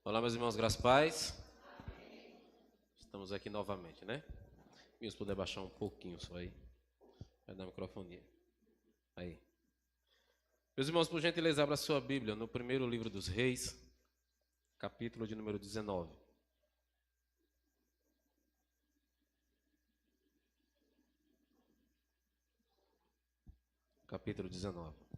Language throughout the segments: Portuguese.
Olá, meus irmãos, graças a paz. Estamos aqui novamente, né? Se puder baixar um pouquinho só aí. Vai dar microfonia. Aí. Meus irmãos, por gentileza, abra sua Bíblia no primeiro livro dos Reis, capítulo de número 19. Capítulo 19.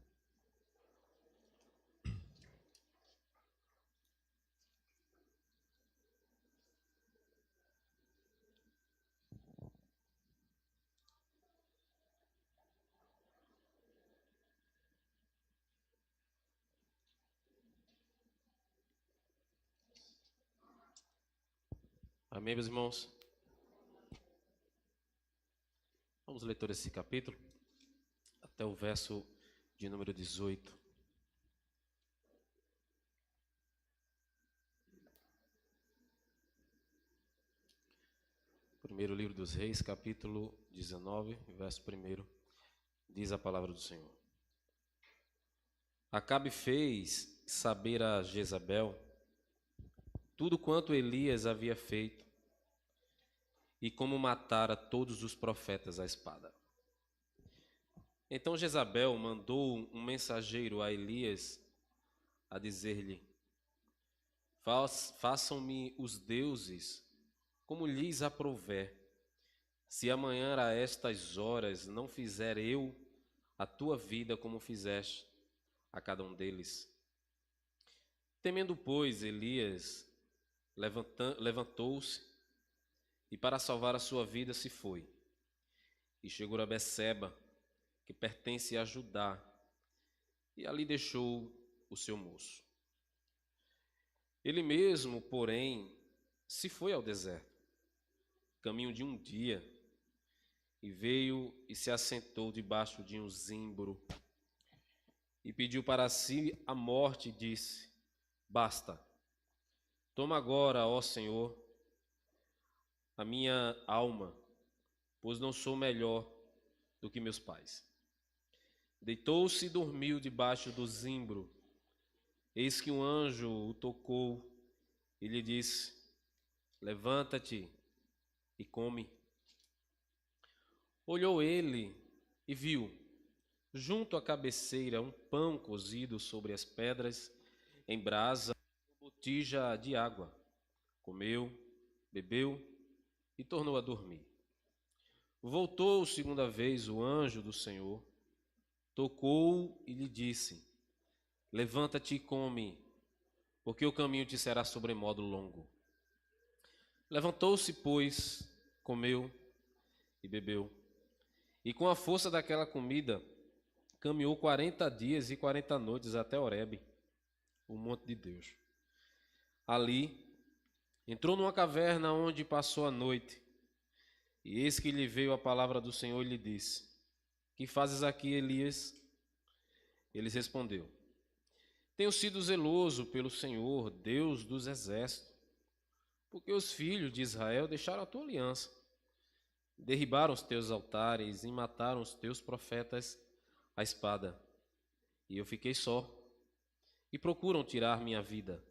Amém, meus irmãos? Vamos ler todo esse capítulo até o verso de número 18. Primeiro livro dos Reis, capítulo 19, verso 1, diz a palavra do Senhor. Acabe fez saber a Jezabel tudo quanto Elias havia feito e como matara todos os profetas à espada. Então Jezabel mandou um mensageiro a Elias a dizer-lhe: Façam-me os deuses como lhes aprouver, se amanhã a estas horas não fizer eu a tua vida como fizeste a cada um deles. Temendo, pois, Elias levantou-se e para salvar a sua vida se foi. E chegou a Beceba, que pertence a Judá, e ali deixou o seu moço. Ele mesmo, porém, se foi ao deserto, caminho de um dia, e veio e se assentou debaixo de um zimbro, e pediu para si a morte, e disse: Basta, toma agora, ó Senhor, a minha alma, pois não sou melhor do que meus pais. Deitou-se e dormiu debaixo do zimbro. Eis que um anjo o tocou e lhe disse: Levanta-te e come. Olhou ele e viu, junto à cabeceira, um pão cozido sobre as pedras, em brasa, uma botija de água. Comeu, bebeu e tornou a dormir. Voltou segunda vez o anjo do Senhor, tocou e lhe disse: Levanta-te e come, porque o caminho te será sobremodo longo. Levantou-se, pois, comeu e bebeu. E com a força daquela comida, caminhou 40 dias e 40 noites até Horebe, o monte de Deus. Ali, entrou numa caverna onde passou a noite. E eis que lhe veio a palavra do Senhor e lhe disse: Que fazes aqui, Elias? Ele respondeu: Tenho sido zeloso pelo Senhor, Deus dos exércitos, porque os filhos de Israel deixaram a tua aliança, derribaram os teus altares e mataram os teus profetas à espada. E eu fiquei só, e procuram tirar minha vida.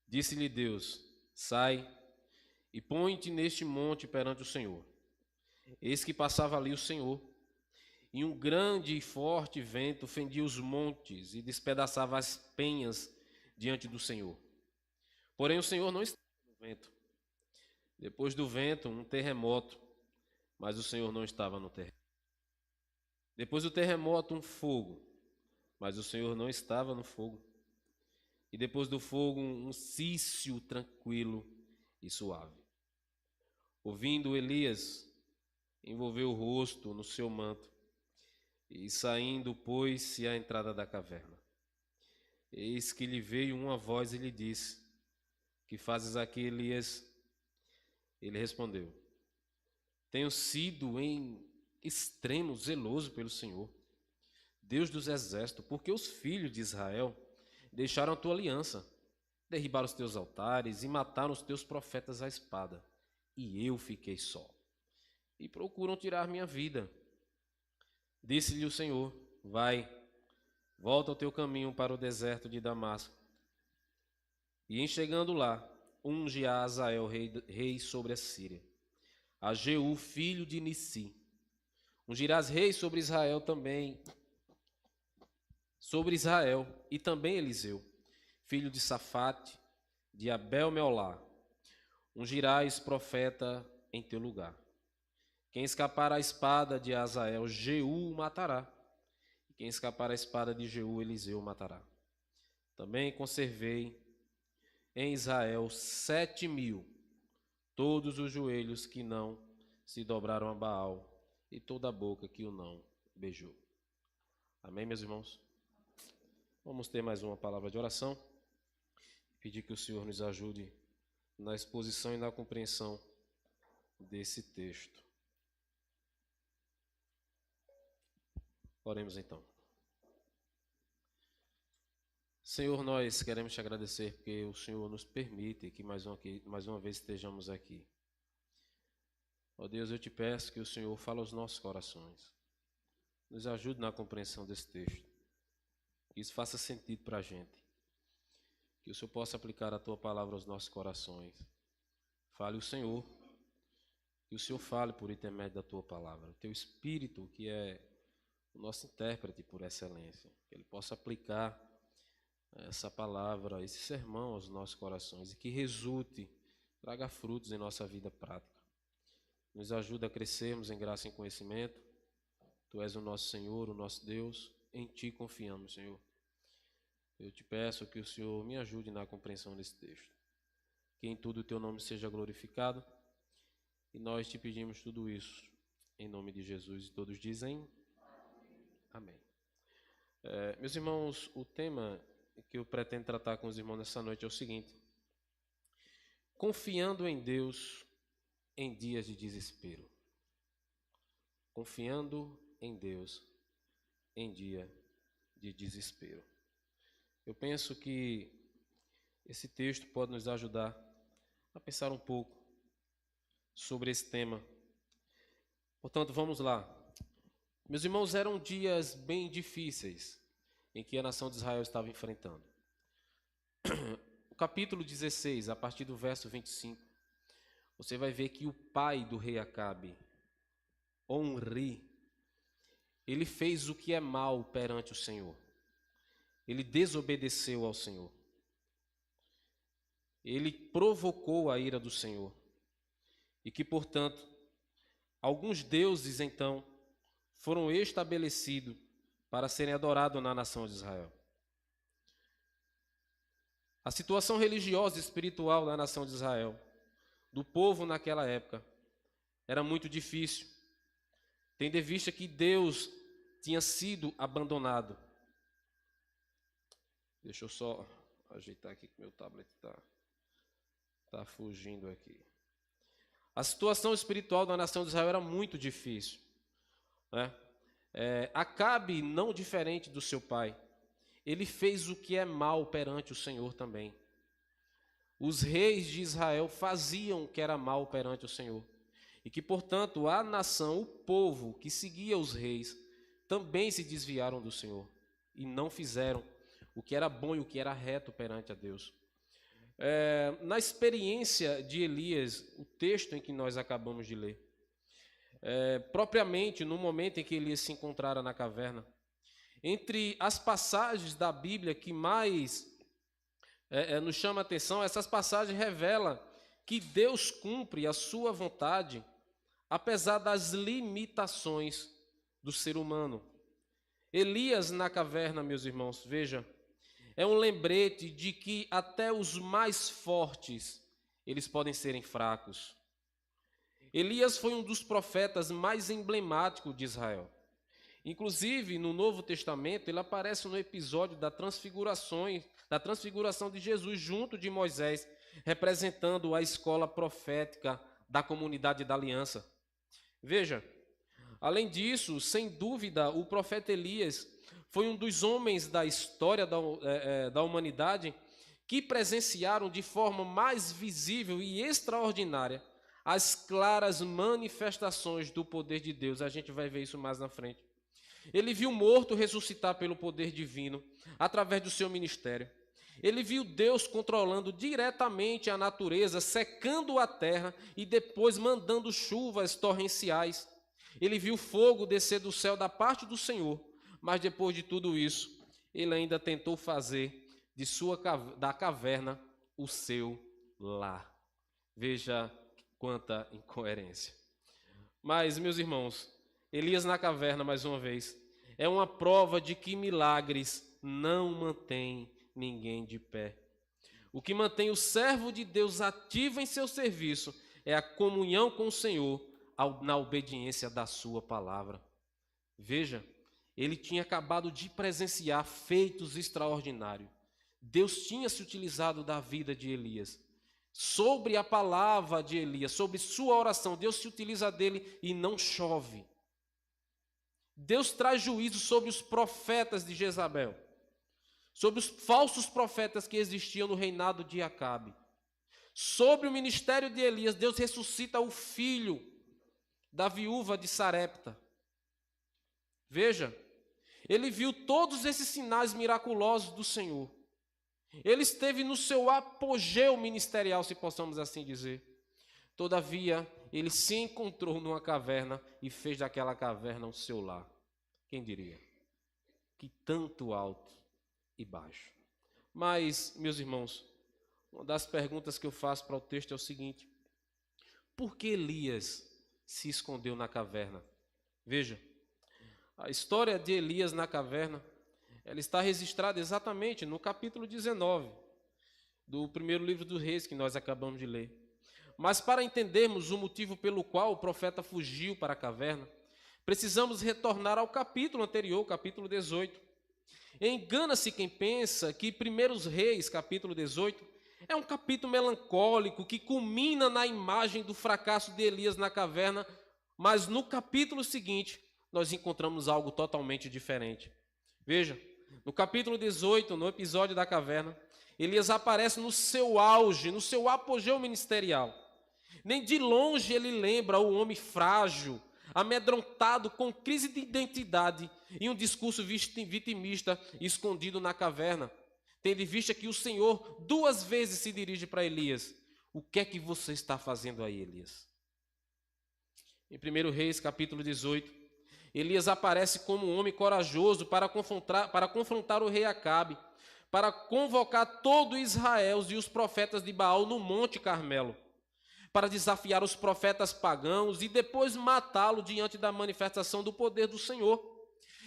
Disse-lhe Deus: Sai e põe-te neste monte perante o Senhor. Eis que passava ali o Senhor, e um grande e forte vento fendia os montes e despedaçava as penhas diante do Senhor. Porém o Senhor não estava no vento. Depois do vento, um terremoto, mas o Senhor não estava no terremoto. Depois do terremoto, um fogo, mas o Senhor não estava no fogo. E depois do fogo, um cício tranquilo e suave. Ouvindo, Elias envolveu o rosto no seu manto e saindo pôs-se à entrada da caverna. Eis que lhe veio uma voz e lhe disse: Que fazes aqui, Elias? Ele respondeu: Tenho sido em extremo zeloso pelo Senhor, Deus dos exércitos, porque os filhos de Israel deixaram a tua aliança, derribaram os teus altares e mataram os teus profetas à espada. E eu fiquei só, e procuram tirar minha vida. Disse-lhe o Senhor: Vai, volta ao teu caminho para o deserto de Damasco, E em chegando lá, unge a Azael rei sobre a Síria, a Jeú, filho de Nissi. Ungirás rei sobre Israel também, sobre Israel, e também Eliseu, filho de Safate, de Abel-Meolá. Ungirás profeta em teu lugar. Quem escapar à espada de Azael, Jeú o matará. E quem escapar à espada de Jeú, Eliseu o matará. Também conservei em Israel 7.000, todos os joelhos que não se dobraram a Baal, e toda a boca que o não beijou. Amém, meus irmãos? Vamos ter mais uma palavra de oração. Pedir que o Senhor nos ajude na exposição e na compreensão desse texto. Oremos então. Senhor, nós queremos te agradecer porque o Senhor nos permite que mais uma vez estejamos aqui. Ó Deus, eu te peço que o Senhor fale aos nossos corações. Nos ajude na compreensão desse texto. Que isso faça sentido para a gente. Que o Senhor possa aplicar a tua palavra aos nossos corações. Fale o Senhor. Que o Senhor fale por intermédio da tua palavra. O teu Espírito, que é o nosso intérprete por excelência. Que ele possa aplicar essa palavra, esse sermão aos nossos corações. E que resulte, traga frutos em nossa vida prática. Nos ajuda a crescermos em graça e em conhecimento. Tu és o nosso Senhor, o nosso Deus. Em Ti confiamos, Senhor. Eu te peço que o Senhor me ajude na compreensão desse texto. Que em tudo o Teu nome seja glorificado. E nós te pedimos tudo isso em nome de Jesus. E todos dizem amém. Meus irmãos, o tema que eu pretendo tratar com os irmãos nessa noite é o seguinte: confiando em Deus em dias de desespero. Confiando em Deus em dia de desespero. Eu penso que esse texto pode nos ajudar a pensar um pouco sobre esse tema. Portanto, vamos lá. Meus irmãos, eram dias bem difíceis em que a nação de Israel estava enfrentando. O capítulo 16, a partir do verso 25, você vai ver que o pai do rei Acabe, Omri, ele fez o que é mal perante o Senhor. Ele desobedeceu ao Senhor. Ele provocou a ira do Senhor. E que, portanto, alguns deuses, então, foram estabelecidos para serem adorados na nação de Israel. A situação religiosa e espiritual da nação de Israel, do povo naquela época, era muito difícil, tendo em vista que Deus tinha sido abandonado. Deixa eu só ajeitar aqui que meu tablet está fugindo aqui. A situação espiritual da nação de Israel era muito difícil, né? Acabe, não diferente do seu pai, ele fez o que é mal perante o Senhor também. Os reis de Israel faziam o que era mal perante o Senhor. E que, portanto, a nação, o povo que seguia os reis, também se desviaram do Senhor. E não fizeram o que era bom e o que era reto perante a Deus. Na experiência de Elias, o texto em que nós acabamos de ler, propriamente no momento em que Elias se encontrara na caverna, entre as passagens da Bíblia que mais nos chama a atenção, essas passagens revelam que Deus cumpre a sua vontade, apesar das limitações do ser humano. Elias na caverna, meus irmãos, veja, é um lembrete de que até os mais fortes, eles podem serem fracos. Elias foi um dos profetas mais emblemáticos de Israel. Inclusive, no Novo Testamento, ele aparece no episódio da transfiguração de Jesus junto de Moisés, representando a escola profética da comunidade da aliança. Veja, além disso, sem dúvida, o profeta Elias foi um dos homens da história da humanidade que presenciaram de forma mais visível e extraordinária as claras manifestações do poder de Deus. A gente vai ver isso mais na frente. Ele viu morto ressuscitar pelo poder divino através do seu ministério. Ele viu Deus controlando diretamente a natureza, secando a terra e depois mandando chuvas torrenciais. Ele viu fogo descer do céu da parte do Senhor, mas depois de tudo isso, ele ainda tentou fazer da caverna o seu lar. Veja quanta incoerência. Mas, meus irmãos, Elias na caverna, mais uma vez, é uma prova de que milagres não mantêm ninguém de pé. O que mantém o servo de Deus ativo em seu serviço é a comunhão com o Senhor na obediência da sua palavra. Veja, ele tinha acabado de presenciar feitos extraordinários. Deus tinha se utilizado da vida de Elias. Sobre a palavra de Elias, sobre sua oração, Deus se utiliza dele e não chove. Deus traz juízo sobre os profetas de Jezabel, sobre os falsos profetas que existiam no reinado de Acabe. Sobre o ministério de Elias, Deus ressuscita o filho da viúva de Sarepta. Veja, ele viu todos esses sinais miraculosos do Senhor. Ele esteve no seu apogeu ministerial, se possamos assim dizer. Todavia, ele se encontrou numa caverna e fez daquela caverna o seu lar. Quem diria? Que tanto alto e baixo. Mas, meus irmãos, uma das perguntas que eu faço para o texto é o seguinte: por que Elias se escondeu na caverna? Veja, a história de Elias na caverna, ela está registrada exatamente no capítulo 19 do primeiro livro dos Reis que nós acabamos de ler. Mas para entendermos o motivo pelo qual o profeta fugiu para a caverna, precisamos retornar ao capítulo anterior, capítulo 18. Engana-se quem pensa que 1 Reis, capítulo 18, é um capítulo melancólico que culmina na imagem do fracasso de Elias na caverna, mas no capítulo seguinte nós encontramos algo totalmente diferente. Veja, no capítulo 18, no episódio da caverna, Elias aparece no seu auge, no seu apogeu ministerial. Nem de longe ele lembra o homem frágil, amedrontado, com crise de identidade e um discurso vitimista escondido na caverna. Tendo em vista que o Senhor 2 vezes se dirige para Elias: o que é que você está fazendo aí, Elias? Em 1 Reis, capítulo 18, Elias aparece como um homem corajoso para confrontar o rei Acabe, para convocar todo Israel e os profetas de Baal no Monte Carmelo, para desafiar os profetas pagãos e depois matá-lo diante da manifestação do poder do Senhor,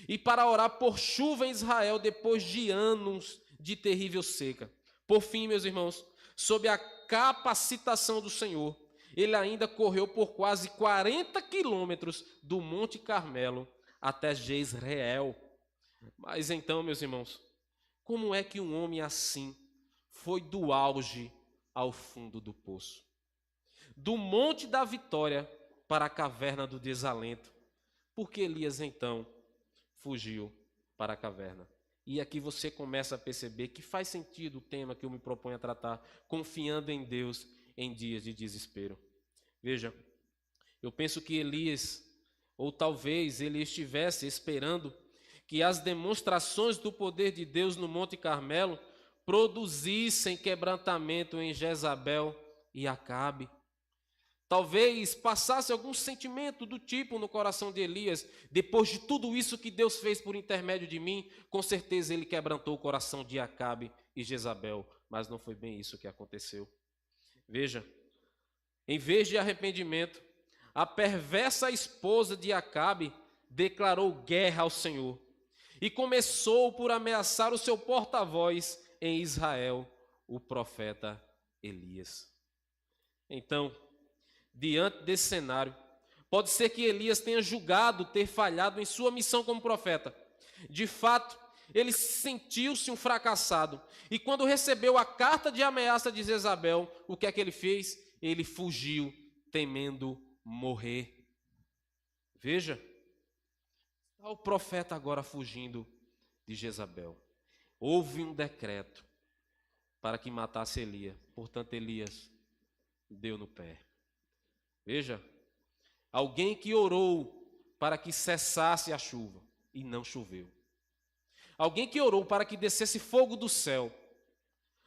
e para orar por chuva em Israel depois de anos de terrível seca. Por fim, meus irmãos, sob a capacitação do Senhor, ele ainda correu por quase 40 quilômetros do Monte Carmelo até Jezreel. Mas então, meus irmãos, como é que um homem assim foi do auge ao fundo do poço? Do Monte da Vitória para a caverna do desalento? Por que Elias então fugiu para a caverna? E aqui você começa a perceber que faz sentido o tema que eu me proponho a tratar, confiando em Deus em dias de desespero. Veja, eu penso que Elias, ou talvez ele estivesse esperando que as demonstrações do poder de Deus no Monte Carmelo produzissem quebrantamento em Jezabel e Acabe. Talvez passasse algum sentimento do tipo no coração de Elias: depois de tudo isso que Deus fez por intermédio de mim, com certeza ele quebrantou o coração de Acabe e Jezabel. Mas não foi bem isso que aconteceu. Veja, em vez de arrependimento, a perversa esposa de Acabe declarou guerra ao Senhor e começou por ameaçar o seu porta-voz em Israel, o profeta Elias. Então, diante desse cenário, pode ser que Elias tenha julgado ter falhado em sua missão como profeta. De fato, ele sentiu-se um fracassado. E quando recebeu a carta de ameaça de Jezabel, o que é que ele fez? Ele fugiu, temendo morrer. Veja, está o profeta agora fugindo de Jezabel. Houve um decreto para que matasse Elias. Portanto, Elias deu no pé. Veja, alguém que orou para que cessasse a chuva e não choveu. Alguém que orou para que descesse fogo do céu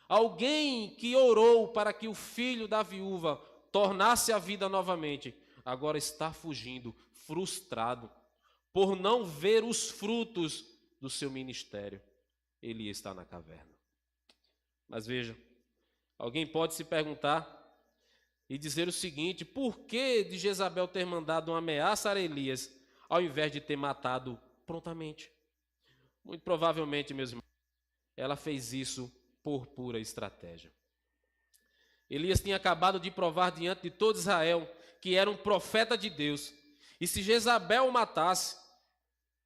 Alguém que orou para que o filho da viúva tornasse a vida novamente, agora está fugindo, frustrado, por não ver os frutos do seu ministério. Elias está na caverna. Mas veja, alguém pode se perguntar e dizer o seguinte: por que de Jezabel ter mandado uma ameaça a Elias, ao invés de ter matado prontamente? Muito provavelmente, meus irmãos, ela fez isso por pura estratégia. Elias tinha acabado de provar diante de todo Israel que era um profeta de Deus. E se Jezabel o matasse,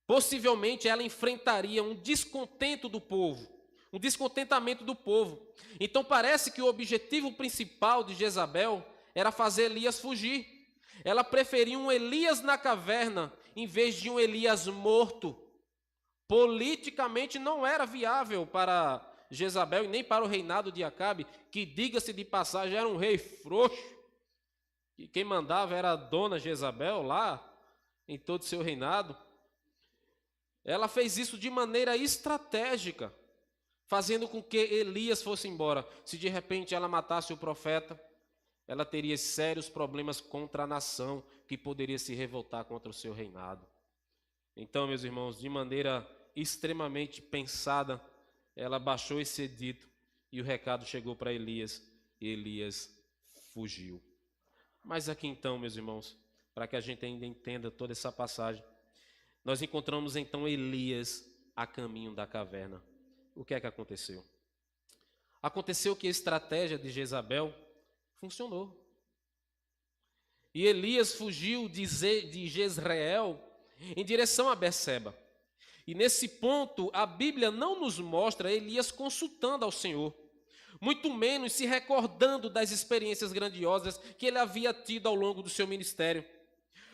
possivelmente ela enfrentaria um descontento do povo, um descontentamento do povo. Então parece que o objetivo principal de Jezabel era fazer Elias fugir. Ela preferia um Elias na caverna em vez de um Elias morto. Politicamente não era viável para Jezabel e nem para o reinado de Acabe, que, diga-se de passagem, era um rei frouxo. E quem mandava era a dona Jezabel lá, em todo o seu reinado. Ela fez isso de maneira estratégica, fazendo com que Elias fosse embora. Se de repente ela matasse o profeta, ela teria sérios problemas contra a nação, que poderia se revoltar contra o seu reinado. Então, meus irmãos, de maneira extremamente pensada, ela baixou esse edito e o recado chegou para Elias, e Elias fugiu. Mas aqui então, meus irmãos, para que a gente ainda entenda toda essa passagem, nós encontramos então Elias a caminho da caverna. O que é que aconteceu? Aconteceu que a estratégia de Jezabel funcionou. E Elias fugiu de Jezreel em direção a Berseba. E nesse ponto, a Bíblia não nos mostra Elias consultando ao Senhor, muito menos se recordando das experiências grandiosas que ele havia tido ao longo do seu ministério.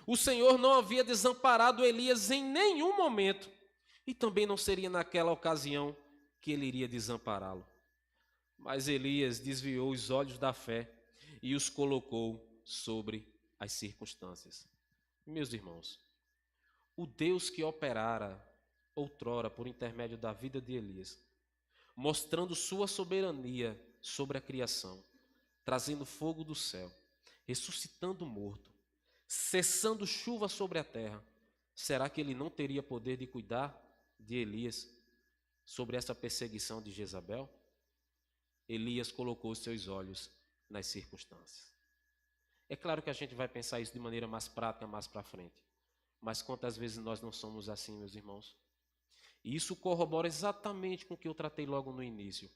O Senhor não havia desamparado Elias em nenhum momento, e também não seria naquela ocasião que ele iria desampará-lo. Mas Elias desviou os olhos da fé e os colocou sobre as circunstâncias. Meus irmãos, o Deus que operara outrora por intermédio da vida de Elias, mostrando sua soberania sobre a criação, trazendo fogo do céu, ressuscitando o morto, cessando chuva sobre a terra, será que ele não teria poder de cuidar de Elias sobre essa perseguição de Jezabel? Elias colocou os seus olhos nas circunstâncias. É claro que a gente vai pensar isso de maneira mais prática, mais para frente. Mas quantas vezes nós não somos assim, meus irmãos? E isso corrobora exatamente com o que eu tratei logo no início.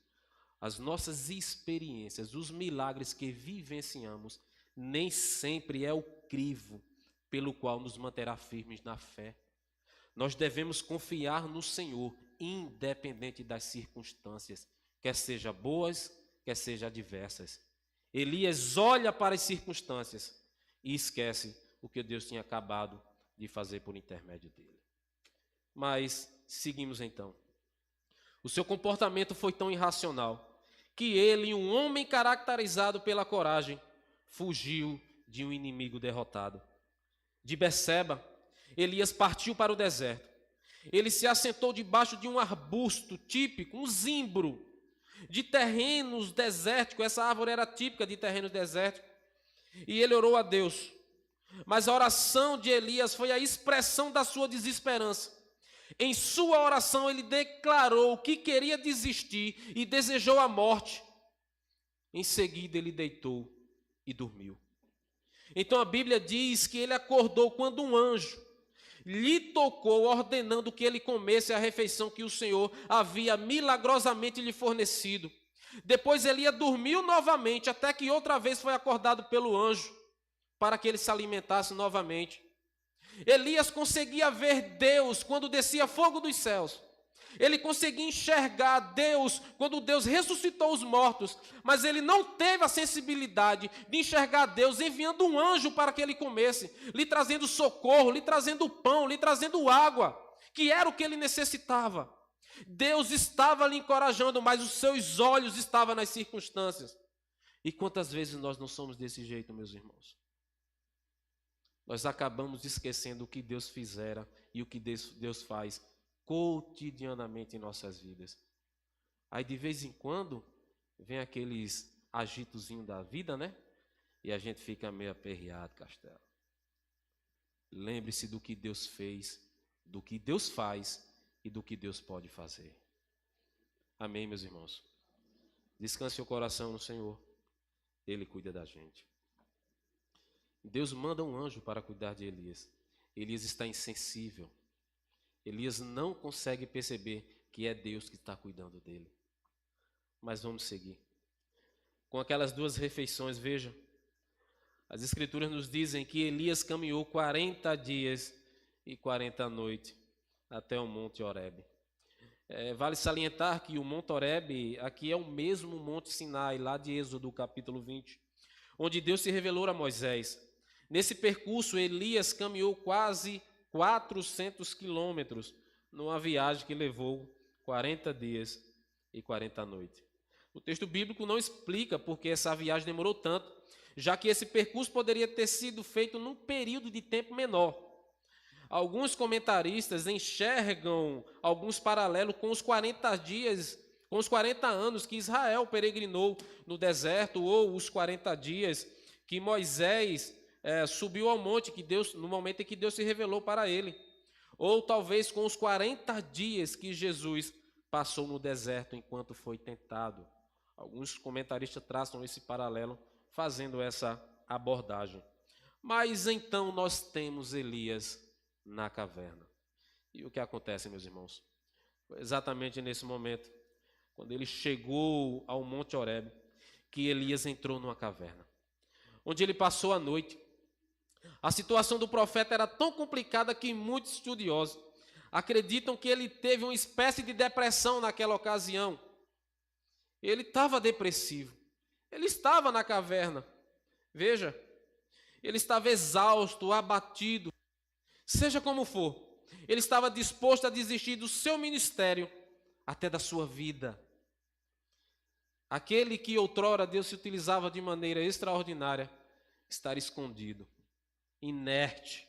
As nossas experiências, os milagres que vivenciamos, nem sempre é o crivo pelo qual nos manterá firmes na fé. Nós devemos confiar no Senhor, independente das circunstâncias, quer sejam boas, quer sejam adversas. Elias olha para as circunstâncias e esquece o que Deus tinha acabado de fazer por intermédio dele. Mas seguimos então. O seu comportamento foi tão irracional que ele, um homem caracterizado pela coragem, fugiu de um inimigo derrotado. De Berseba, Elias partiu para o deserto. Ele se assentou debaixo de um arbusto típico, um zimbro, de terrenos desérticos. Essa árvore era típica de terrenos desérticos. E ele orou a Deus. Mas a oração de Elias foi a expressão da sua desesperança. Em sua oração ele declarou que queria desistir e desejou a morte. Em seguida ele deitou e dormiu. Então a Bíblia diz que ele acordou quando um anjo lhe tocou, ordenando que ele comesse a refeição que o Senhor havia milagrosamente lhe fornecido. Depois Elias dormiu novamente, até que outra vez foi acordado pelo anjo, para que ele se alimentasse novamente. Elias conseguia ver Deus quando descia fogo dos céus. Ele conseguia enxergar Deus quando Deus ressuscitou os mortos, mas ele não teve a sensibilidade de enxergar Deus enviando um anjo para que ele comesse, lhe trazendo socorro, lhe trazendo pão, lhe trazendo água, que era o que ele necessitava. Deus estava lhe encorajando, mas os seus olhos estavam nas circunstâncias. E quantas vezes nós não somos desse jeito, meus irmãos? Nós acabamos esquecendo o que Deus fizera e o que Deus faz cotidianamente em nossas vidas. Aí de vez em quando vem aqueles agitozinhos da vida, né? E a gente fica meio aperreado, Castelo. Lembre-se do que Deus fez, do que Deus faz e do que Deus pode fazer. Amém, meus irmãos? Descanse o coração no Senhor. Ele cuida da gente. Deus manda um anjo para cuidar de Elias. Elias está insensível. Elias não consegue perceber que é Deus que está cuidando dele. Mas vamos seguir. Com aquelas duas refeições, veja, as Escrituras nos dizem que Elias caminhou 40 dias e 40 noites até o Monte Horebe. Vale salientar que o Monte Horebe aqui é o mesmo Monte Sinai, lá de Êxodo, capítulo 20, onde Deus se revelou a Moisés. Nesse percurso, Elias caminhou quase 400 quilômetros, numa viagem que levou 40 dias e 40 noites. O texto bíblico não explica por que essa viagem demorou tanto, já que esse percurso poderia ter sido feito num período de tempo menor. Alguns comentaristas enxergam alguns paralelos com os 40 dias, com os 40 anos que Israel peregrinou no deserto, ou os 40 dias que Moisés subiu ao monte, no momento em que Deus se revelou para ele. Ou talvez com os 40 dias que Jesus passou no deserto enquanto foi tentado. Alguns comentaristas traçam esse paralelo, fazendo essa abordagem. Mas então nós temos Elias na caverna. E o que acontece, meus irmãos? Foi exatamente nesse momento, quando ele chegou ao Monte Horebe, que Elias entrou numa caverna, onde ele passou a noite. A situação do profeta era tão complicada que muitos estudiosos acreditam que ele teve uma espécie de depressão naquela ocasião. Ele estava depressivo. Ele estava na caverna. Veja, ele estava exausto, abatido. Seja como for, ele estava disposto a desistir do seu ministério, até da sua vida. Aquele que outrora Deus se utilizava de maneira extraordinária, estar escondido, inerte,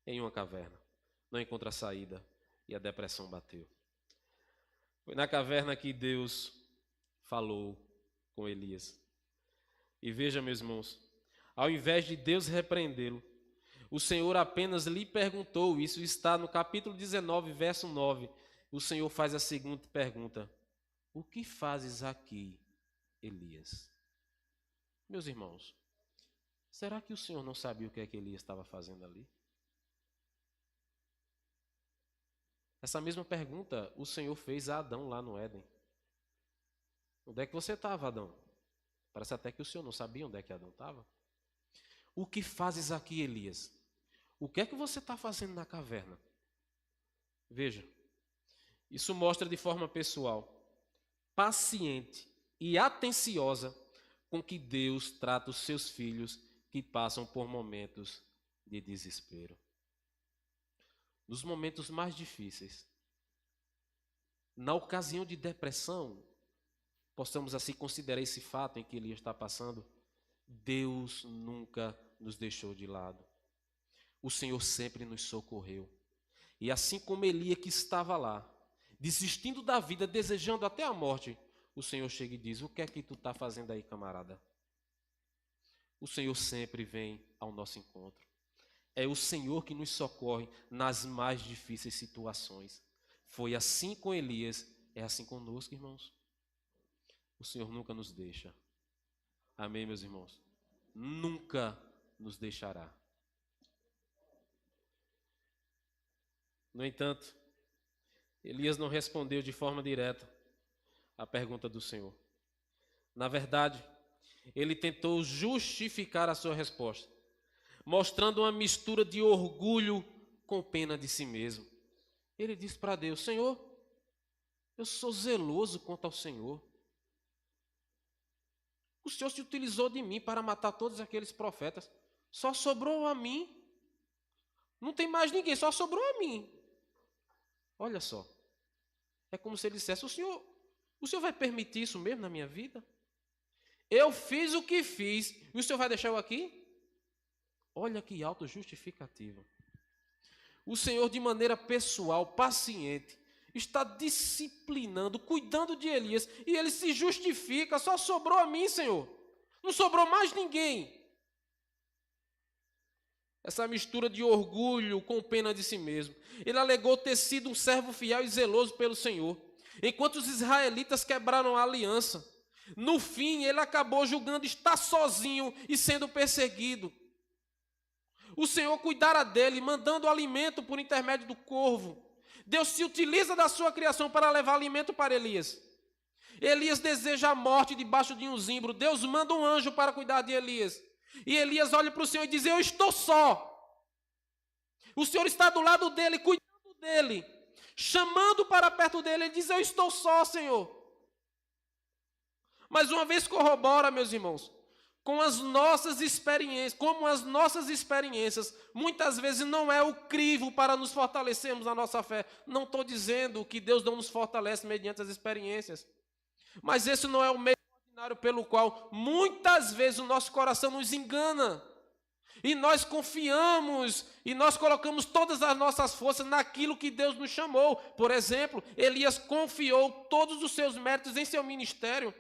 em uma caverna. Não encontra saída e a depressão bateu. Foi na caverna que Deus falou com Elias. E veja, meus irmãos, ao invés de Deus repreendê-lo, o Senhor apenas lhe perguntou. Isso está no capítulo 19, verso 9. O Senhor faz a seguinte pergunta: o que fazes aqui, Elias? Meus irmãos, será que o Senhor não sabia o que é que Elias estava fazendo ali? Essa mesma pergunta o Senhor fez a Adão lá no Éden. Onde é que você estava, Adão? Parece até que o Senhor não sabia onde é que Adão estava. O que fazes aqui, Elias? O que é que você está fazendo na caverna? Veja, isso mostra de forma pessoal, paciente e atenciosa com que Deus trata os seus filhos que passam por momentos de desespero. Nos momentos mais difíceis, na ocasião de depressão, possamos assim considerar esse fato em que Elias está passando. Deus nunca nos deixou de lado. O Senhor sempre nos socorreu. E assim como Elias que estava lá, desistindo da vida, desejando até a morte, o Senhor chega e diz: o que é que tu está fazendo aí, camarada? O Senhor sempre vem ao nosso encontro. É o Senhor que nos socorre nas mais difíceis situações. Foi assim com Elias, é assim conosco, irmãos. O Senhor nunca nos deixa. Amém, meus irmãos? Nunca nos deixará. No entanto, Elias não respondeu de forma direta à pergunta do Senhor. Na verdade, ele tentou justificar a sua resposta, mostrando uma mistura de orgulho com pena de si mesmo. Ele disse para Deus: Senhor, eu sou zeloso quanto ao Senhor. O Senhor se utilizou de mim para matar todos aqueles profetas. Só sobrou a mim. Não tem mais ninguém, só sobrou a mim. Olha só. É como se ele dissesse: o Senhor vai permitir isso mesmo na minha vida? Eu fiz o que fiz e o Senhor vai deixar eu aqui? Olha que autojustificativa. O Senhor, de maneira pessoal, paciente está disciplinando, cuidando de Elias, e ele se justifica: só sobrou a mim, Senhor, não sobrou mais ninguém. Essa mistura de orgulho com pena de si mesmo. Ele alegou ter sido um servo fiel e zeloso pelo Senhor, enquanto os israelitas quebraram a aliança. No fim, ele acabou julgando estar sozinho e sendo perseguido. O Senhor cuidara dele, mandando alimento por intermédio do corvo. Deus se utiliza da sua criação para levar alimento para Elias. Elias deseja a morte debaixo de um zimbro. Deus manda um anjo para cuidar de Elias. E Elias olha para o Senhor e diz: eu estou só. O Senhor está do lado dele, cuidando dele, chamando para perto dele. Ele diz: eu estou só, Senhor. Mais uma vez corrobora, meus irmãos, com as nossas experiências, como as nossas experiências muitas vezes não é o crivo para nos fortalecermos na nossa fé. Não estou dizendo que Deus não nos fortalece mediante as experiências, mas esse não é o meio ordinário pelo qual muitas vezes o nosso coração nos engana, e nós confiamos, e nós colocamos todas as nossas forças naquilo que Deus nos chamou. Por exemplo, Elias confiou todos os seus méritos em seu ministério,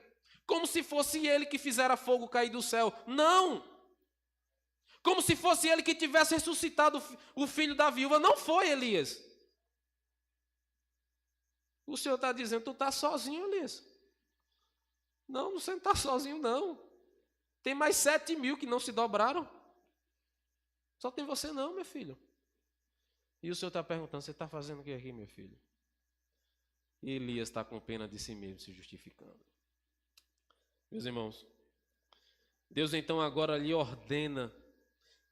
como se fosse ele que fizera fogo cair do céu. Não! Como se fosse ele que tivesse ressuscitado o filho da viúva. Não foi Elias. O Senhor está dizendo: tu está sozinho, Elias. Não, você não está sozinho, não. Tem mais 7.000 que não se dobraram. Só tem você não, meu filho. E o Senhor está perguntando: você está fazendo o que aqui, meu filho? E Elias está com pena de si mesmo, se justificando. Meus irmãos, Deus então agora lhe ordena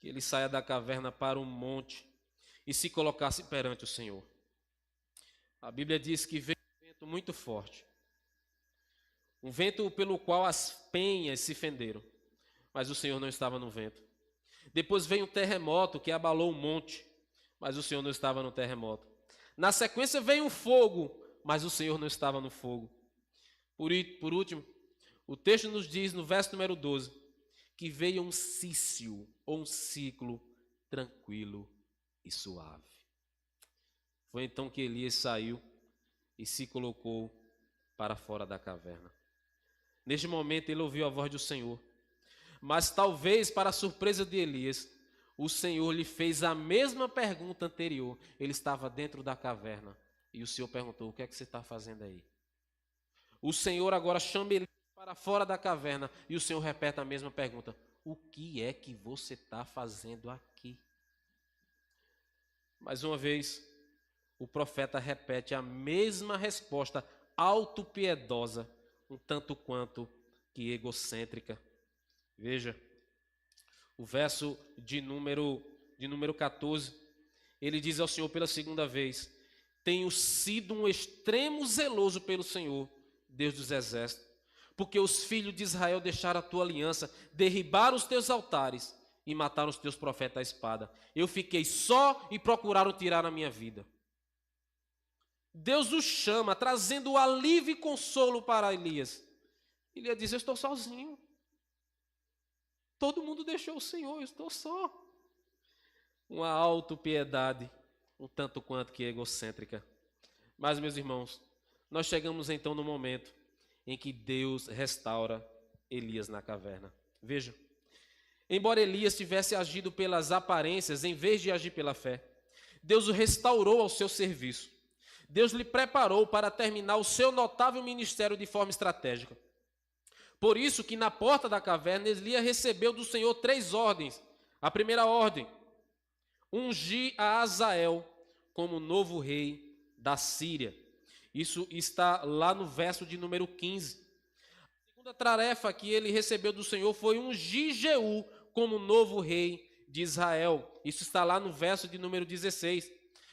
que ele saia da caverna para um monte e se colocasse perante o Senhor. A Bíblia diz que veio um vento muito forte, um vento pelo qual as penhas se fenderam, mas o Senhor não estava no vento. Depois veio um terremoto que abalou o monte, mas o Senhor não estava no terremoto. Na sequência veio um fogo, mas o Senhor não estava no fogo. Por último, o texto nos diz, no verso número 12, que veio um cício, ou um ciclo, tranquilo e suave. Foi então que Elias saiu e se colocou para fora da caverna. Neste momento ele ouviu a voz do Senhor, mas talvez, para a surpresa de Elias, o Senhor lhe fez a mesma pergunta anterior. Ele estava dentro da caverna e o Senhor perguntou: o que é que você está fazendo aí? O Senhor agora chama Elias para fora da caverna e o Senhor repete a mesma pergunta: o que é que você está fazendo aqui? Mais uma vez, o profeta repete a mesma resposta autopiedosa, um tanto quanto que egocêntrica. Veja, o verso de número 14, ele diz ao Senhor pela segunda vez: tenho sido um extremo zeloso pelo Senhor, Deus dos exércitos, porque os filhos de Israel deixaram a tua aliança, derribaram os teus altares e mataram os teus profetas à espada. Eu fiquei só e procuraram tirar a minha vida. Deus o chama, trazendo alívio e consolo para Elias. Elias diz: eu estou sozinho. Todo mundo deixou o Senhor, eu estou só. Uma autopiedade, um tanto quanto que egocêntrica. Mas, meus irmãos, nós chegamos então no momento em que Deus restaura Elias na caverna. Veja, embora Elias tivesse agido pelas aparências em vez de agir pela fé, Deus o restaurou ao seu serviço. Deus lhe preparou para terminar o seu notável ministério de forma estratégica. Por isso que na porta da caverna Elias recebeu do Senhor 3 ordens. A primeira ordem: ungir a Azael como novo rei da Síria. Isso está lá no verso de número 15. A segunda tarefa que ele recebeu do Senhor foi ungir Jeú como novo rei de Israel. Isso está lá no verso de número 16.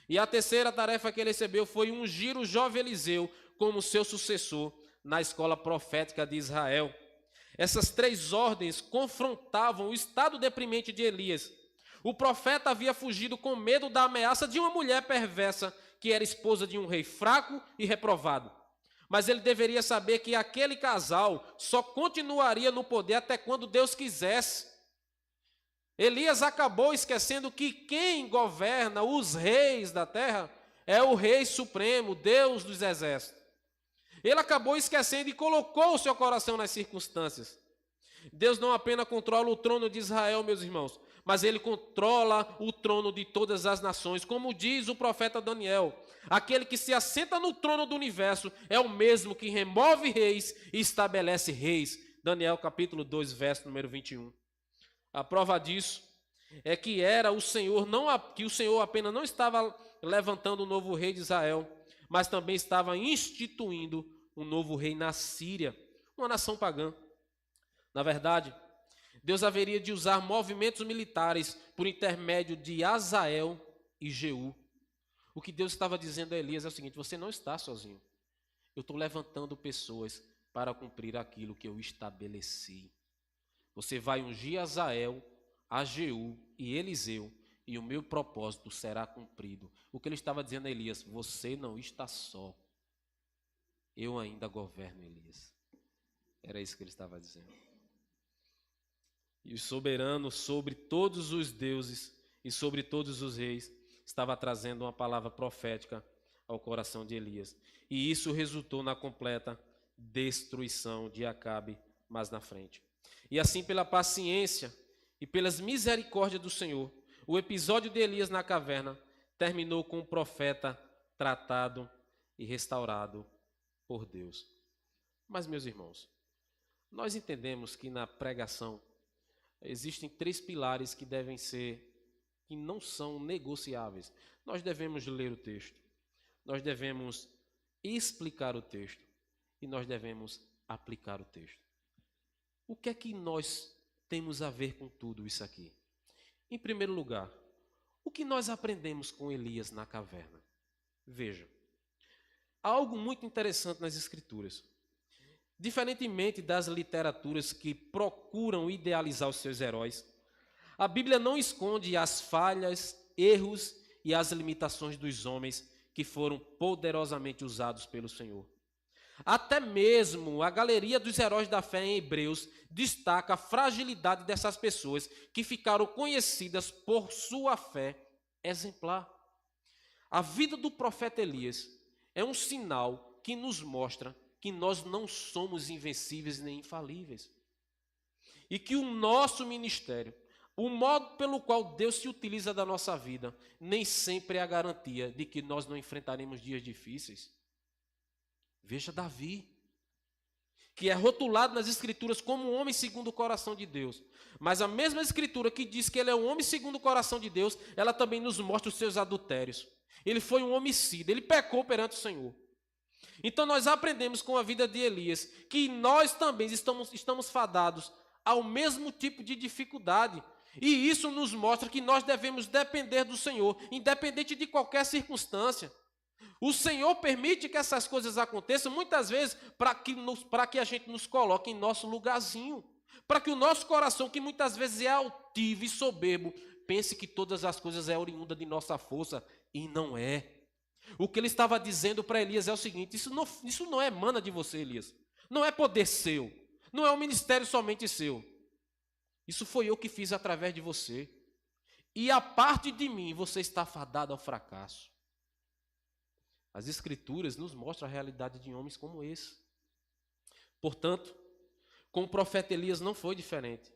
E a terceira tarefa que ele recebeu foi ungir o jovem Eliseu como seu sucessor na escola profética de Israel. Essas 3 ordens confrontavam o estado deprimente de Elias. O profeta havia fugido com medo da ameaça de uma mulher perversa que era esposa de um rei fraco e reprovado. Mas ele deveria saber que aquele casal só continuaria no poder até quando Deus quisesse. Elias acabou esquecendo que quem governa, os reis da terra, é o Rei Supremo, Deus dos exércitos. Ele acabou esquecendo e colocou o seu coração nas circunstâncias. Deus não apenas controla o trono de Israel, meus irmãos, mas ele controla o trono de todas as nações. Como diz o profeta Daniel, aquele que se assenta no trono do universo é o mesmo que remove reis e estabelece reis. Daniel capítulo 2, verso número 21. A prova disso é que era o Senhor, que o Senhor apenas não estava levantando um novo rei de Israel, mas também estava instituindo um novo rei na Síria, uma nação pagã. Na verdade, Deus haveria de usar movimentos militares por intermédio de Azael e Jeú. O que Deus estava dizendo a Elias é o seguinte: você não está sozinho. Eu estou levantando pessoas para cumprir aquilo que eu estabeleci. Você vai ungir Azael, a Jeú e Eliseu, e o meu propósito será cumprido. O que ele estava dizendo a Elias: você não está só. Eu ainda governo, Elias. Era isso que ele estava dizendo. E o soberano sobre todos os deuses e sobre todos os reis estava trazendo uma palavra profética ao coração de Elias. E isso resultou na completa destruição de Acabe mais na frente. E assim, pela paciência e pelas misericórdias do Senhor, o episódio de Elias na caverna terminou com o profeta tratado e restaurado por Deus. Mas, meus irmãos, nós entendemos que na pregação existem 3 pilares que não são negociáveis. Nós devemos ler o texto, nós devemos explicar o texto e nós devemos aplicar o texto. O que é que nós temos a ver com tudo isso aqui? Em primeiro lugar, o que nós aprendemos com Elias na caverna? Veja, há algo muito interessante nas Escrituras. Diferentemente das literaturas que procuram idealizar os seus heróis, a Bíblia não esconde as falhas, erros e as limitações dos homens que foram poderosamente usados pelo Senhor. Até mesmo a galeria dos heróis da fé em Hebreus destaca a fragilidade dessas pessoas que ficaram conhecidas por sua fé exemplar. A vida do profeta Elias é um sinal que nos mostra que nós não somos invencíveis nem infalíveis. E que o nosso ministério, o modo pelo qual Deus se utiliza da nossa vida, nem sempre é a garantia de que nós não enfrentaremos dias difíceis. Veja Davi, que é rotulado nas Escrituras como um homem segundo o coração de Deus. Mas a mesma Escritura que diz que ele é um homem segundo o coração de Deus, ela também nos mostra os seus adultérios. Ele foi um homicida, ele pecou perante o Senhor. Então nós aprendemos com a vida de Elias que nós também estamos fadados ao mesmo tipo de dificuldade. E isso nos mostra que nós devemos depender do Senhor, independente de qualquer circunstância. O Senhor permite que essas coisas aconteçam muitas vezes para que a gente nos coloque em nosso lugarzinho. Para que o nosso coração, que muitas vezes é altivo e soberbo, pense que todas as coisas é oriunda de nossa força, e não é. O que ele estava dizendo para Elias é o seguinte: isso não emana de você, Elias. Não é poder seu. Não é um ministério somente seu. Isso foi eu que fiz através de você. E a parte de mim, você está fadado ao fracasso. As Escrituras nos mostram a realidade de homens como esse. Portanto, com o profeta Elias não foi diferente.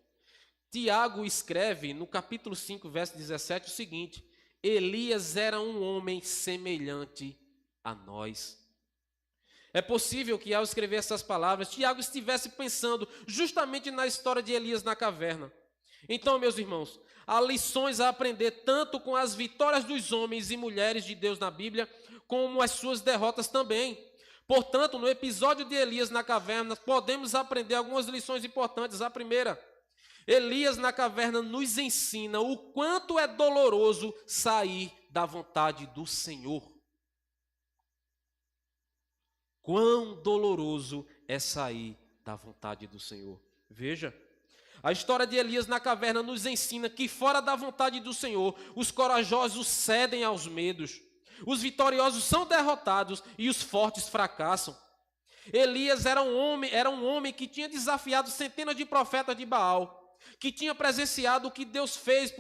Tiago escreve no capítulo 5, verso 17 o seguinte: Elias era um homem semelhante a nós. É possível que ao escrever essas palavras, Tiago estivesse pensando justamente na história de Elias na caverna. Então, meus irmãos, há lições a aprender tanto com as vitórias dos homens e mulheres de Deus na Bíblia, como as suas derrotas também. Portanto, no episódio de Elias na caverna, podemos aprender algumas lições importantes. A primeira: Elias na caverna nos ensina o quanto é doloroso sair da vontade do Senhor. Quão doloroso é sair da vontade do Senhor. Veja, a história de Elias na caverna nos ensina que fora da vontade do Senhor, os corajosos cedem aos medos, os vitoriosos são derrotados e os fortes fracassam. Elias era um homem que tinha desafiado centenas de profetas de Baal, que tinha presenciado o que Deus fez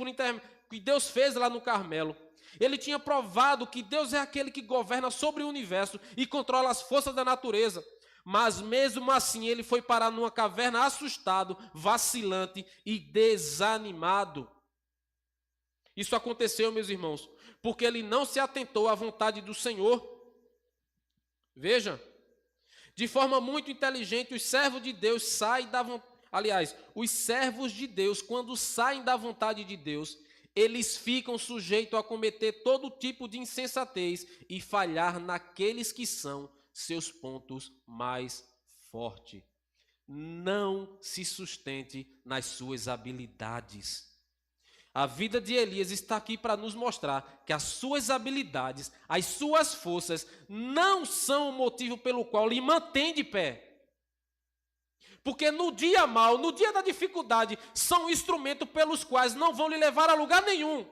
lá no Carmelo. Ele tinha provado que Deus é aquele que governa sobre o universo e controla as forças da natureza. Mas mesmo assim ele foi parar numa caverna assustado, vacilante e desanimado. Isso aconteceu, meus irmãos, porque ele não se atentou à vontade do Senhor. Veja, de forma muito inteligente, os servos de Deus saem da vontade. Aliás, os servos de Deus, quando saem da vontade de Deus, eles ficam sujeitos a cometer todo tipo de insensatez e falhar naqueles que são seus pontos mais fortes. Não se sustente nas suas habilidades. A vida de Elias está aqui para nos mostrar que as suas habilidades, as suas forças, não são o motivo pelo qual lhe mantém de pé. Porque no dia mau, no dia da dificuldade, são instrumentos pelos quais não vão lhe levar a lugar nenhum.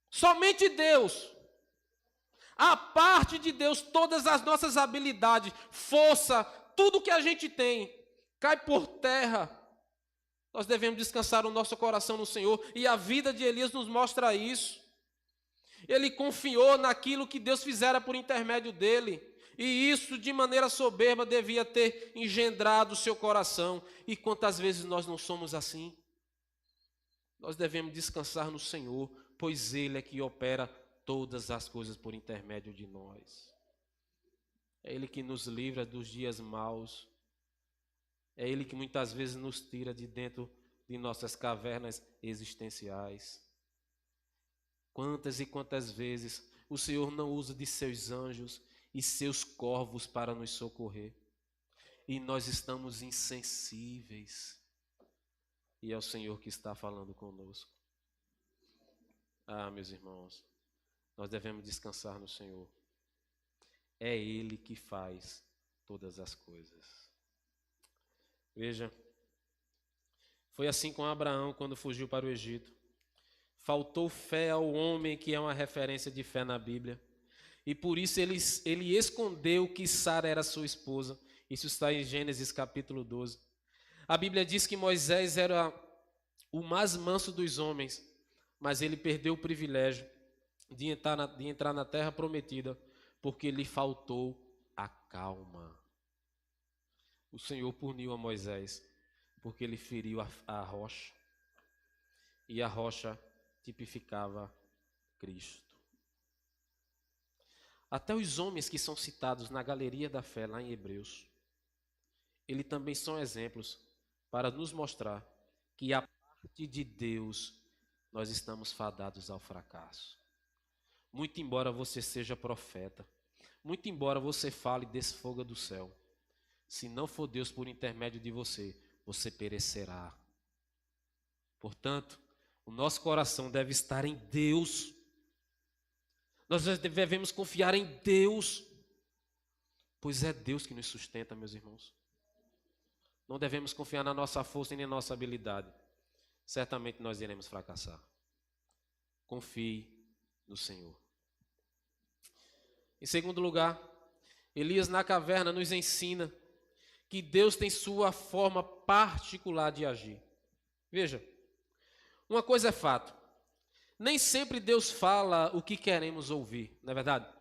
Somente Deus. A parte de Deus, todas as nossas habilidades, força, tudo que a gente tem, cai por terra. Nós devemos descansar o nosso coração no Senhor, e a vida de Elias nos mostra isso. Ele confiou naquilo que Deus fizera por intermédio dele, e isso de maneira soberba devia ter engendrado o seu coração. E quantas vezes nós não somos assim? Nós devemos descansar no Senhor, pois Ele é que opera todas as coisas por intermédio de nós. É Ele que nos livra dos dias maus. É Ele que muitas vezes nos tira de dentro de nossas cavernas existenciais. Quantas e quantas vezes o Senhor não usa de seus anjos e seus corvos para nos socorrer. E nós estamos insensíveis. E é o Senhor que está falando conosco. Ah, meus irmãos, nós devemos descansar no Senhor. É Ele que faz todas as coisas. Veja, foi assim com Abraão quando fugiu para o Egito. Faltou fé ao homem, que é uma referência de fé na Bíblia. E por isso ele escondeu que Sara era sua esposa. Isso está em Gênesis capítulo 12. A Bíblia diz que Moisés era o mais manso dos homens, mas ele perdeu o privilégio de entrar na terra prometida, porque lhe faltou a calma. O Senhor puniu a Moisés, porque ele feriu a rocha, e a rocha tipificava Cristo. Até os homens que são citados na galeria da fé, lá em Hebreus, eles também são exemplos para nos mostrar que a parte de Deus nós estamos fadados ao fracasso. Muito embora você seja profeta, muito embora você fale desse fogo do céu, se não for Deus por intermédio de você, você perecerá. Portanto, o nosso coração deve estar em Deus. Nós devemos confiar em Deus, pois é Deus que nos sustenta, meus irmãos. Não devemos confiar na nossa força e nem na nossa habilidade. Certamente nós iremos fracassar. Confie no Senhor. Em segundo lugar, Elias na caverna nos ensina que Deus tem sua forma particular de agir. Veja, uma coisa é fato. Nem sempre Deus fala o que queremos ouvir, não é verdade?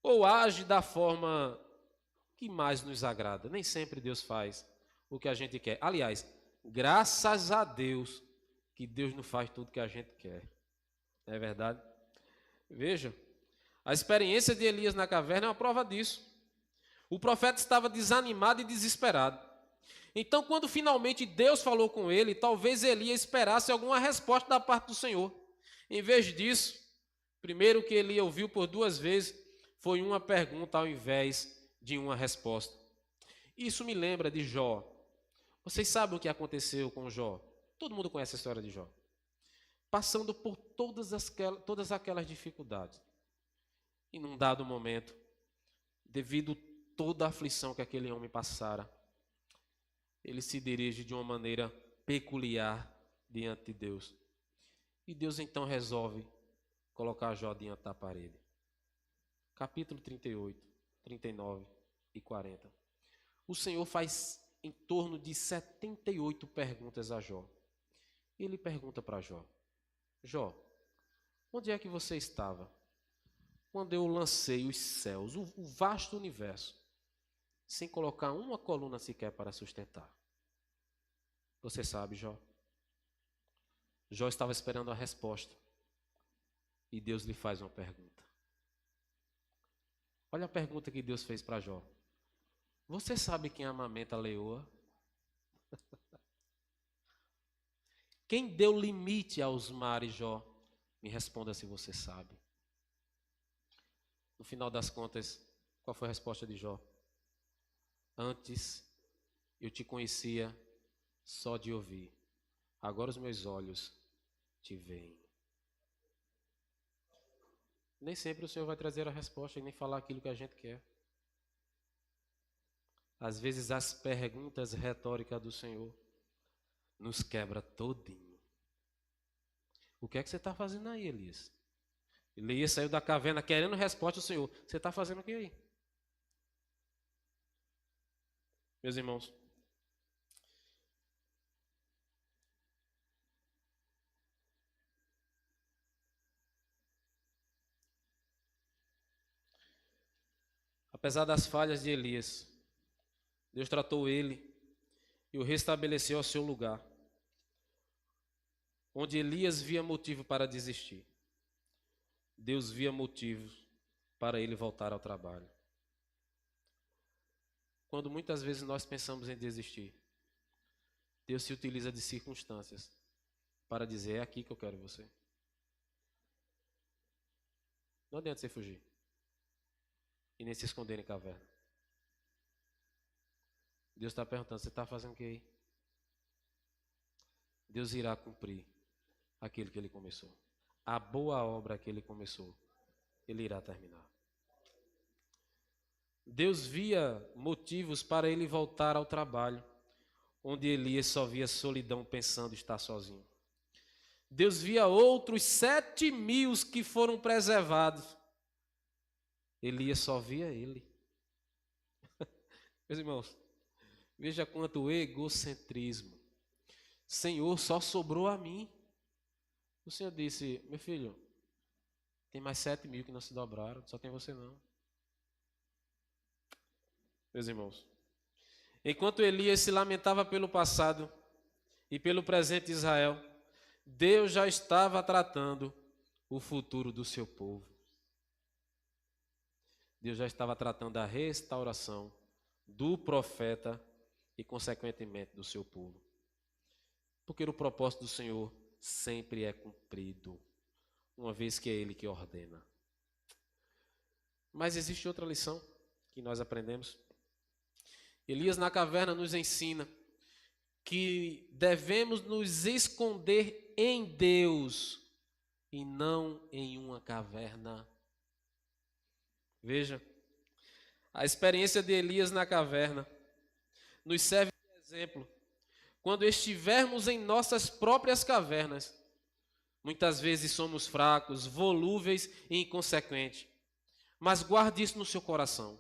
Ou age da forma que mais nos agrada. Nem sempre Deus faz o que a gente quer. Aliás, graças a Deus que Deus não faz tudo que a gente quer. Não é verdade? Veja, a experiência de Elias na caverna é uma prova disso. O profeta estava desanimado e desesperado. Então, quando finalmente Deus falou com ele, talvez Elias esperasse alguma resposta da parte do Senhor. Em vez disso, primeiro que ele ouviu por 2 vezes foi uma pergunta ao invés de uma resposta. Isso me lembra de Jó. Vocês sabem o que aconteceu com Jó? Todo mundo conhece a história de Jó. Passando por todas aquelas dificuldades. E num dado momento, devido a toda a aflição que aquele homem passara, ele se dirige de uma maneira peculiar diante de Deus. E Deus então resolve colocar Jó diante da parede. Capítulo 38, 39 e 40. O Senhor faz em torno de 78 perguntas a Jó. Ele pergunta para Jó: Jó, onde é que você estava quando eu lancei os céus, o vasto universo, sem colocar uma coluna sequer para sustentar? Você sabe, Jó. Jó estava esperando a resposta. E Deus lhe faz uma pergunta. Olha a pergunta que Deus fez para Jó. Você sabe quem amamenta a leoa? Quem deu limite aos mares, Jó? Me responda se você sabe. No final das contas, qual foi a resposta de Jó? Antes eu te conhecia só de ouvir. Agora os meus olhos te veem. Nem sempre o Senhor vai trazer a resposta e nem falar aquilo que a gente quer. Às vezes as perguntas retóricas do Senhor nos quebra todinho. O que é que você está fazendo aí, Elias? Elias saiu da caverna querendo resposta do Senhor. Você está fazendo o que aí? Meus irmãos, apesar das falhas de Elias, Deus tratou ele e o restabeleceu ao seu lugar, onde Elias via motivo para desistir. Deus via motivos para ele voltar ao trabalho. Quando muitas vezes nós pensamos em desistir, Deus se utiliza de circunstâncias para dizer: é aqui que eu quero você. Não adianta você fugir e nem se esconder em caverna. Deus está perguntando: você está fazendo o que aí? Deus irá cumprir aquilo que ele começou. A boa obra que ele começou, ele irá terminar. Deus via motivos para ele voltar ao trabalho, onde Elias só via solidão pensando estar sozinho. Deus via outros 7.000 que foram preservados. Elias só via ele. Meus irmãos, veja quanto egocentrismo. Senhor, só sobrou a mim. O Senhor disse: meu filho, tem mais 7.000 que não se dobraram, só tem você não. Meus irmãos, enquanto Elias se lamentava pelo passado e pelo presente de Israel, Deus já estava tratando o futuro do seu povo. Deus já estava tratando a restauração do profeta e, consequentemente, do seu povo. Porque o propósito do Senhor sempre é cumprido, uma vez que é Ele que ordena. Mas existe outra lição que nós aprendemos. Elias na caverna nos ensina que devemos nos esconder em Deus e não em uma caverna. Veja, a experiência de Elias na caverna nos serve de exemplo. Quando estivermos em nossas próprias cavernas, muitas vezes somos fracos, volúveis e inconsequentes. Mas guarde isso no seu coração.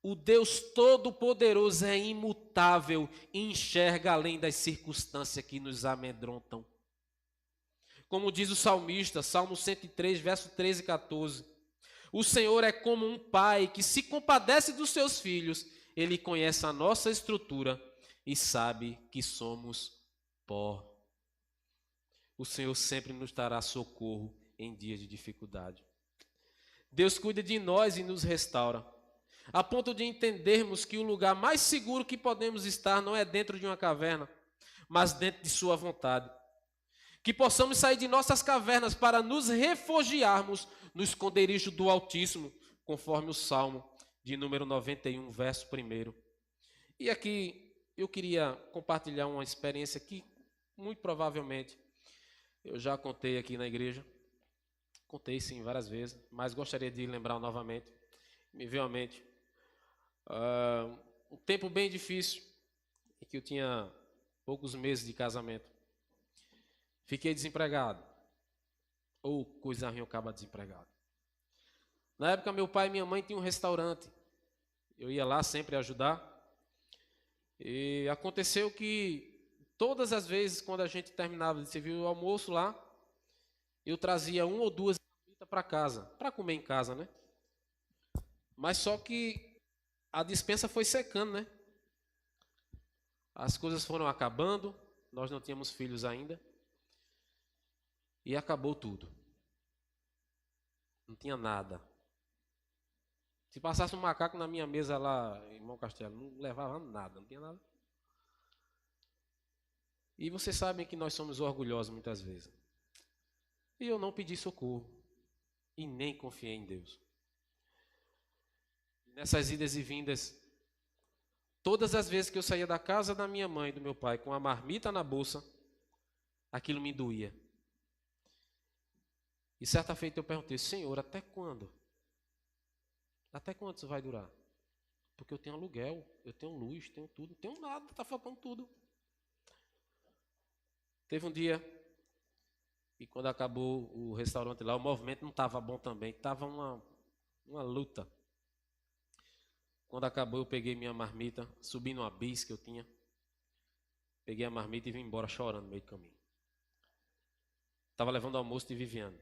O Deus Todo-Poderoso é imutável e enxerga além das circunstâncias que nos amedrontam. Como diz o salmista, Salmo 103, verso 13 e 14. O Senhor é como um pai que se compadece dos seus filhos. Ele conhece a nossa estrutura e sabe que somos pó. O Senhor sempre nos dará socorro em dias de dificuldade. Deus cuida de nós e nos restaura, a ponto de entendermos que o lugar mais seguro que podemos estar não é dentro de uma caverna, mas dentro de sua vontade. Que possamos sair de nossas cavernas para nos refugiarmos no esconderijo do Altíssimo, conforme o Salmo de número 91, verso 1. E aqui eu queria compartilhar uma experiência que, muito provavelmente, eu já contei aqui na igreja. Contei sim várias vezes, mas gostaria de lembrar novamente. Me veio à mente um tempo bem difícil, em que eu tinha poucos meses de casamento. Fiquei desempregado, ou coisa ruim, eu acaba desempregado. Na época, meu pai e minha mãe tinham um restaurante. Eu ia lá sempre ajudar. E aconteceu que todas as vezes, quando a gente terminava de servir o almoço lá, eu trazia uma ou duas marmitas para casa, para comer em casa, né? Mas só que a despensa foi secando, né? As coisas foram acabando, nós não tínhamos filhos ainda, e acabou tudo. Não tinha nada. Se passasse um macaco na minha mesa lá, irmão Castelo, não levava nada, não tinha nada. E vocês sabem que nós somos orgulhosos muitas vezes. E eu não pedi socorro, e nem confiei em Deus. Nessas idas e vindas, todas as vezes que eu saía da casa da minha mãe e do meu pai com a marmita na bolsa, aquilo me doía. E certa feita eu perguntei, Senhor, até quando? Até quando isso vai durar? Porque eu tenho aluguel, eu tenho luz, tenho tudo, não tenho nada, está faltando tudo. Teve um dia, e quando acabou o restaurante lá, o movimento não estava bom também, estava uma luta. Quando acabou, eu peguei minha marmita, subi numa bis que eu tinha, peguei a marmita e vim embora chorando no meio do caminho. Estava levando o almoço de Viviane.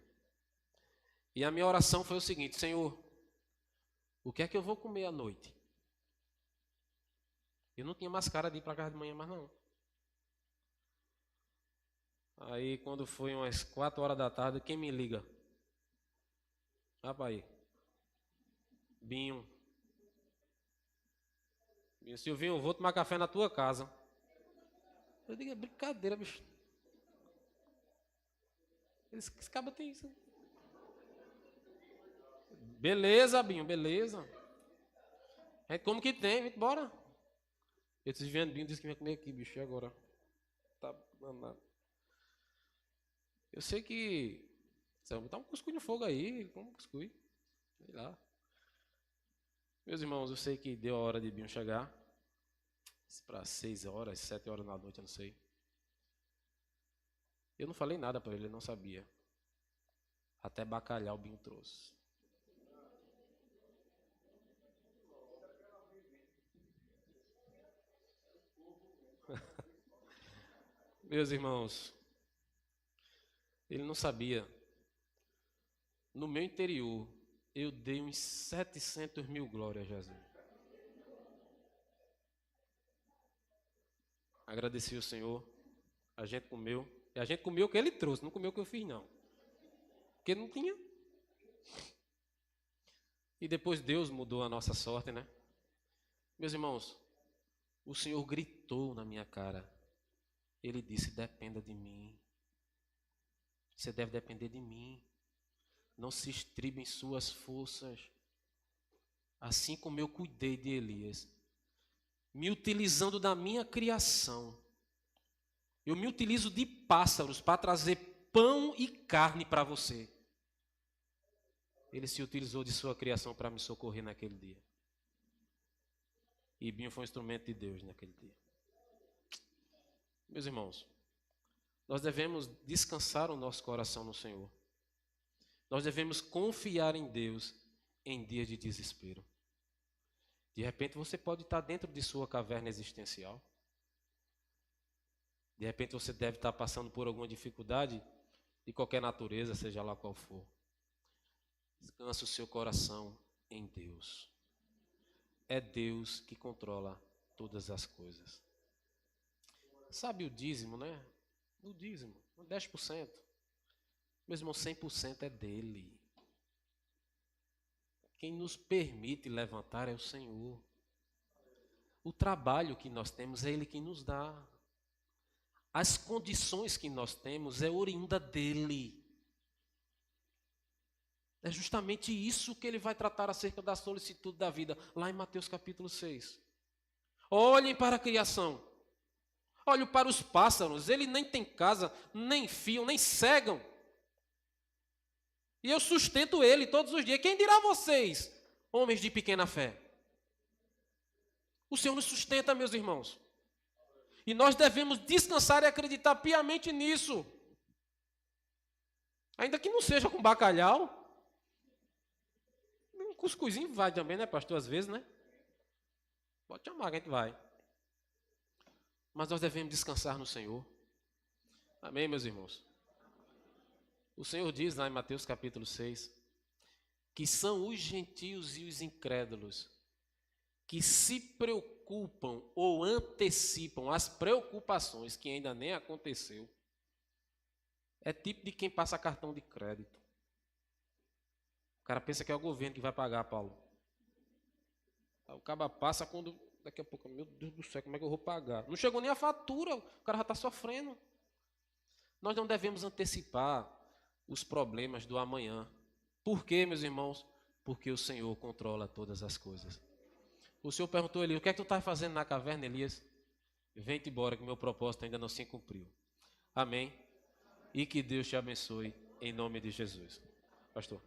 E a minha oração foi o seguinte, Senhor, o que é que eu vou comer à noite? Eu não tinha mais cara de ir para casa de manhã, mas não. Aí quando foi umas 4 horas da tarde, quem me liga? Rapaz, Binho. Silvinho, vou tomar café na tua casa. Eu digo, é brincadeira, bicho. Esse cabra tem isso. Beleza, Binho, beleza. A gente come que tem, vem embora. Eu disse, vendo Binho, disse que vinha comer aqui, bicho, e agora? Tá danado. Eu sei que... Você vai botar um cuscuz no fogo aí, como um cuscuz. Sei lá. Meus irmãos, eu sei que deu a hora de Binho chegar. Para 6 horas, 7 horas da noite, eu não sei. Eu não falei nada para ele, ele não sabia. Até bacalhau o Binho trouxe. Meus irmãos, ele não sabia. No meu interior, eu dei uns 700 mil glórias a Jesus. Agradeci ao Senhor. A gente comeu. E a gente comeu o que ele trouxe, não comeu o que eu fiz, não. Porque não tinha. E depois Deus mudou a nossa sorte, né? Meus irmãos, o Senhor gritou na minha cara. Ele disse, dependa de mim. Você deve depender de mim. Não se estribe em suas forças. Assim como eu cuidei de Elias. Me utilizando da minha criação. Eu me utilizo de pássaros para trazer pão e carne para você. Ele se utilizou de sua criação para me socorrer naquele dia. E Binho foi um instrumento de Deus naquele dia. Meus irmãos, nós devemos descansar o nosso coração no Senhor. Nós devemos confiar em Deus em dias de desespero. De repente você pode estar dentro de sua caverna existencial. De repente você deve estar passando por alguma dificuldade de qualquer natureza, seja lá qual for. Descanse o seu coração em Deus. É Deus que controla todas as coisas. Sabe o dízimo, né? O dízimo, 10%. Meu irmão, 100% é dele. Quem nos permite levantar é o Senhor. O trabalho que nós temos é Ele quem nos dá. As condições que nós temos é oriunda dele. É justamente isso que ele vai tratar acerca da solicitude da vida, lá em Mateus capítulo 6. Olhem para a criação. Olhem para os pássaros. Ele nem tem casa, nem fiam, nem cegam. E eu sustento ele todos os dias. Quem dirá vocês, homens de pequena fé? O Senhor nos sustenta, meus irmãos. E nós devemos descansar e acreditar piamente nisso. Ainda que não seja com bacalhau. Um cuscuzinho vai também, né, pastor? Às vezes, né? Pode chamar que a gente vai. Mas nós devemos descansar no Senhor. Amém, meus irmãos? O Senhor diz lá em Mateus capítulo 6, que são os gentios e os incrédulos que se preocupam ou antecipam as preocupações que ainda nem aconteceu. É tipo de quem passa cartão de crédito. O cara pensa que é o governo que vai pagar, Paulo. O cara passa quando... Daqui a pouco, meu Deus do céu, como é que eu vou pagar? Não chegou nem a fatura, o cara já está sofrendo. Nós não devemos antecipar os problemas do amanhã. Por quê, meus irmãos? Porque o Senhor controla todas as coisas. O Senhor perguntou a Elias, o que é que tu estás fazendo na caverna, Elias? Vem-te embora, que meu propósito ainda não se cumpriu. Amém? E que Deus te abençoe, em nome de Jesus. Pastor.